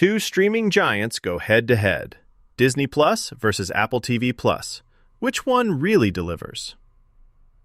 Two streaming giants go head-to-head. Disney Plus versus Apple TV Plus. Which one really delivers?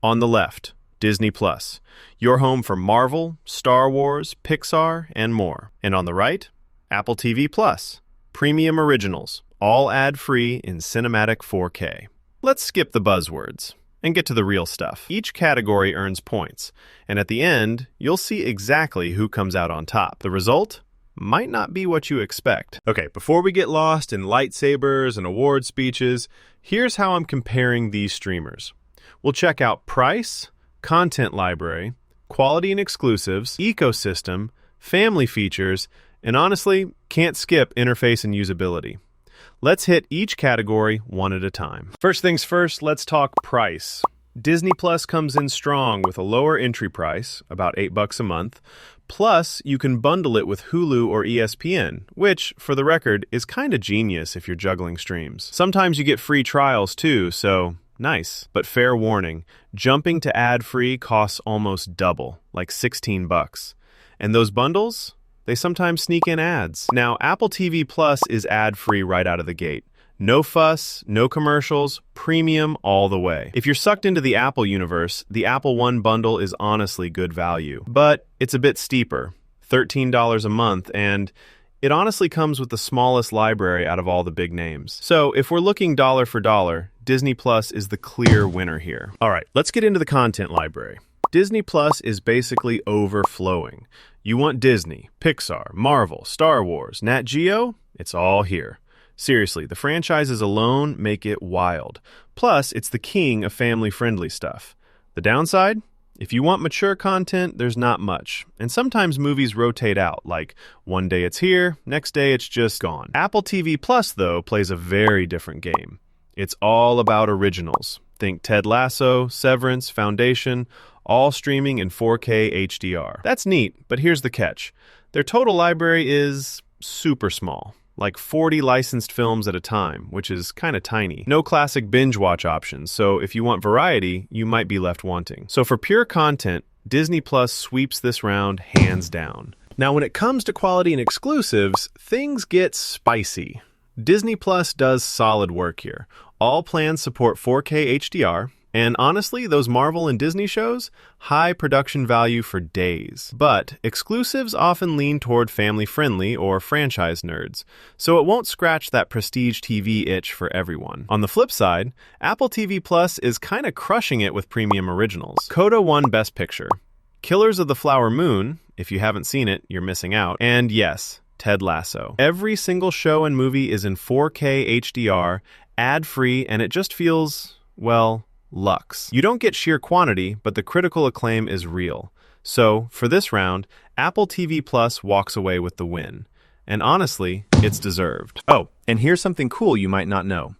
On the left, Disney Plus, your home for Marvel, Star Wars, Pixar, and more. And on the right, Apple TV Plus, premium originals, all ad-free in cinematic 4K. Let's skip the buzzwords and get to the real stuff. Each category earns points, and at the end, you'll see exactly who comes out on top. The result might not be what you expect. Okay, before we get lost in lightsabers and award speeches, here's how I'm comparing these streamers. We'll check out price, content library, quality and exclusives, ecosystem, family features, and honestly, can't skip interface and usability. Let's hit each category one at a time. First things first, let's talk price. Disney Plus comes in strong with a lower entry price, about $8 a month. Plus, you can bundle it with Hulu or ESPN, which, for the record, is kind of genius if you're juggling streams. Sometimes you get free trials too, so nice. But fair warning, jumping to ad-free costs almost double, like $16. And those bundles? They sometimes sneak in ads. Now, Apple TV Plus is ad-free right out of the gate. No fuss, no commercials, premium all the way. If you're sucked into the Apple universe, the Apple One bundle is honestly good value. But it's a bit steeper, $13 a month, and it honestly comes with the smallest library out of all the big names. So if we're looking dollar for dollar, Disney Plus is the clear winner here. All right, let's get into the content library. Disney Plus is basically overflowing. You want Disney, Pixar, Marvel, Star Wars, Nat Geo? It's all here. Seriously, the franchises alone make it wild. Plus, it's the king of family-friendly stuff. The downside? If you want mature content, there's not much. And sometimes movies rotate out, like one day it's here, next day it's just gone. Apple TV Plus, though, plays a very different game. It's all about originals. Think Ted Lasso, Severance, Foundation, all streaming in 4K HDR. That's neat, but here's the catch. Their total library is super small. Like 40 licensed films at a time, which is kind of tiny. No classic binge watch options, so if you want variety, you might be left wanting. So for pure content, Disney Plus sweeps this round hands down. Now when it comes to quality and exclusives, things get spicy. Disney Plus does solid work here. All plans support 4K HDR, and honestly, those Marvel and Disney shows, high production value for days. But exclusives often lean toward family-friendly or franchise nerds, so it won't scratch that prestige TV itch for everyone. On the flip side, Apple TV Plus is kind of crushing it with premium originals. Coda won Best Picture. Killers of the Flower Moon, if you haven't seen it, you're missing out. And yes, Ted Lasso. Every single show and movie is in 4K HDR, ad-free, and it just feels, well, luxe. You don't get sheer quantity, but the critical acclaim is real. So, for this round, Apple TV Plus walks away with the win. And honestly, it's deserved. Oh, and here's something cool you might not know.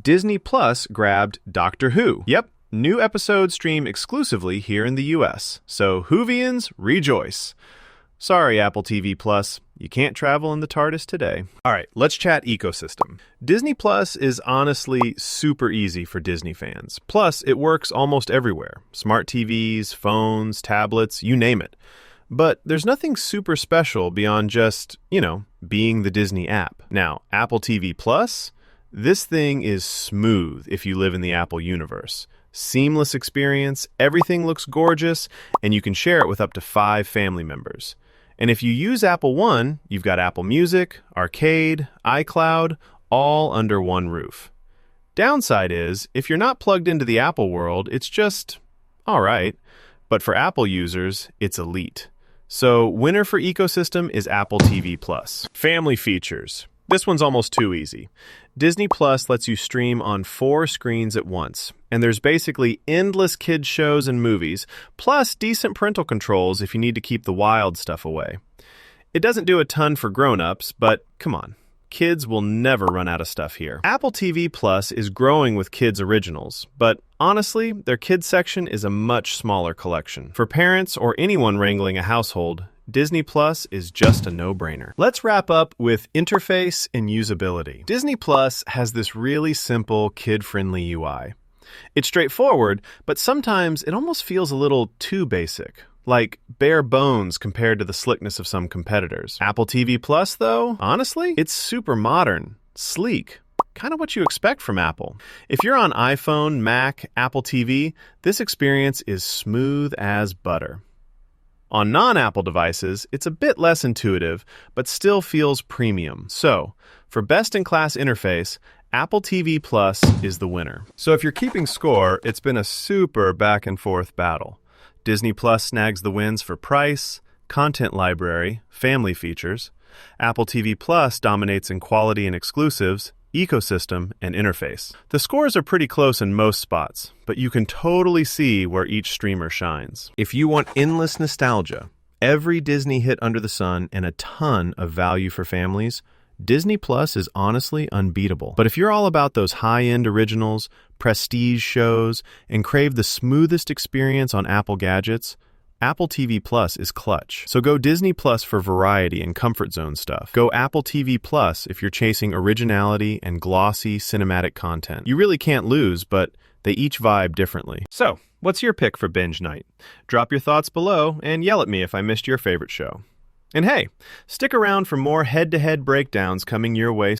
Disney Plus grabbed Doctor Who. Yep, new episodes stream exclusively here in the US. So, Whovians, rejoice. Sorry, Apple TV Plus. You can't travel in the TARDIS today. All right, let's chat ecosystem. Disney Plus is honestly super easy for Disney fans. Plus, it works almost everywhere. Smart TVs, phones, tablets, you name it. But there's nothing super special beyond just, being the Disney app. Now, Apple TV Plus? This thing is smooth if you live in the Apple universe. Seamless experience, everything looks gorgeous, and you can share it with up to 5 family members. And if you use Apple One, you've got Apple Music, Arcade, iCloud, all under one roof. Downside is, if you're not plugged into the Apple world, it's just all right. But for Apple users, it's elite. So winner for ecosystem is Apple TV Plus. Family features. This one's almost too easy. Disney Plus lets you stream on 4 screens at once, and there's basically endless kids shows and movies, plus decent parental controls if you need to keep the wild stuff away. It doesn't do a ton for grown-ups, but come on, kids will never run out of stuff here. Apple TV Plus is growing with kids originals, but honestly, their kids section is a much smaller collection. For parents or anyone wrangling a household, Disney Plus is just a no-brainer. Let's wrap up with interface and usability. Disney Plus has this really simple, kid-friendly UI. It's straightforward, but sometimes it almost feels a little too basic. Like bare bones compared to the slickness of some competitors. Apple TV Plus, though, honestly, it's super modern, sleek, kind of what you expect from Apple. If you're on iPhone, Mac, Apple TV, this experience is smooth as butter. On non-Apple devices, it's a bit less intuitive, but still feels premium. So, for best-in-class interface, Apple TV Plus is the winner. So if you're keeping score, it's been a super back-and-forth battle. Disney Plus snags the wins for price, content library, family features. Apple TV Plus dominates in quality and exclusives, ecosystem, and interface. The scores are pretty close in most spots, but you can totally see where each streamer shines. If you want endless nostalgia, every Disney hit under the sun, and a ton of value for families, Disney Plus is honestly unbeatable. But if you're all about those high-end originals, prestige shows, and crave the smoothest experience on Apple gadgets, Apple TV Plus is clutch. So go Disney Plus for variety and comfort zone stuff. Go Apple TV Plus if you're chasing originality and glossy cinematic content. You really can't lose, but they each vibe differently. So, what's your pick for binge night? Drop your thoughts below and yell at me if I missed your favorite show. And hey, stick around for more head-to-head breakdowns coming your way